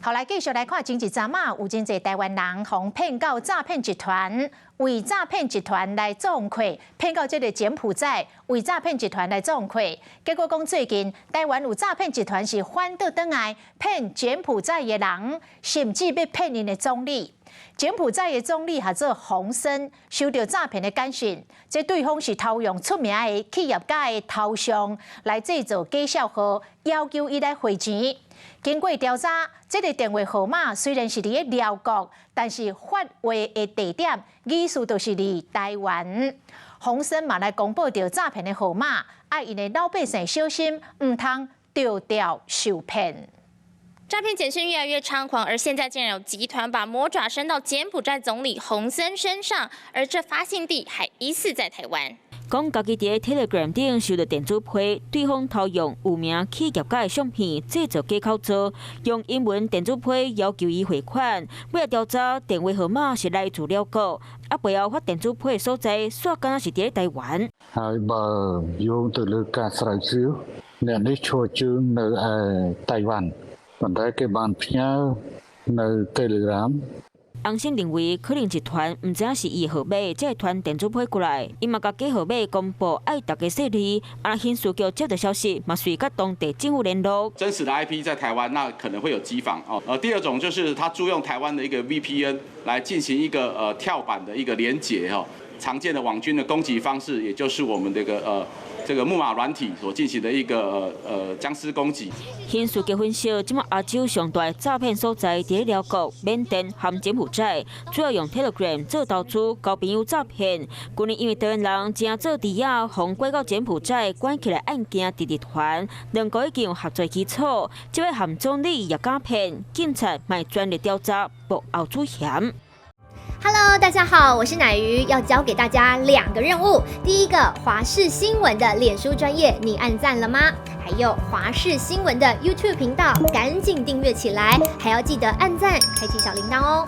后来继续来看前一阵嘛，有真侪台湾人被骗到诈骗集团，为诈骗集团来纵溃，骗到这个柬埔寨，为诈骗集团来纵溃。结果讲最近台湾有诈骗集团是反倒转来骗柬埔寨的人，甚至要骗因的总理。柬埔寨的总理叫做洪森，收到诈骗的简讯，这对方是偷用出名的企业家的头像来制造假账号，要求伊来汇钱。经过调查，这个电话号码虽然是伫寮国，但是发话的地点意思就是伫台湾。洪森嘛来公布着诈骗的号码，爱因的老百姓小心，唔通丢掉受骗。诈骗简讯越来越猖狂，而现在竟然有集团把魔爪伸到柬埔寨总理洪森身上，而这发信地还疑似在台湾。讲家己伫 Telegram 顶收到电子批，对方偷用有名企业家的相片制造假口座，用英文电子批要求伊汇款。为了调查电话号码是来自寮国，背后发电子批的所在，煞敢若是伫台湾。ហើយបើយោងទៅលើការស្រាវជ្រាវអ្នកនេះឈរជើងនៅឯតៃវ៉ាន់ប៉ុន្តែគេបានផ្ញើនៅ Telegram。洪森认为可能集团唔知影是伊号码，才会传电子批过来。伊嘛甲假号码公布，爱大家说理。刑事局接到消息，嘛随甲当地政府联络。真实的 IP 在台湾，那可能会有机房哦。第二种就是他租用台湾的一个 VPN 来进行一个跳板的一个连结哈。常见的网军的攻击方式，也就是我们这个木马软体所进行的一个僵尸攻击。刑事局分析，即马亚洲上大诈骗所在伫寮国、缅甸和柬埔寨，主要用 Telegram 做投资、交朋友诈骗。去年因为台湾人正做抵押，互拐到柬埔寨关起来案件直直传，两个已经有合作基础，即位含总理也诈骗，警察卖专力调查，幕后主嫌。Hello， 大家好，我是乃瑜，要教给大家2个任务。第一个，华视新闻的脸书专页，你按赞了吗？还有华视新闻的 YouTube 频道，赶紧订阅起来，还要记得按赞，开启小铃铛哦。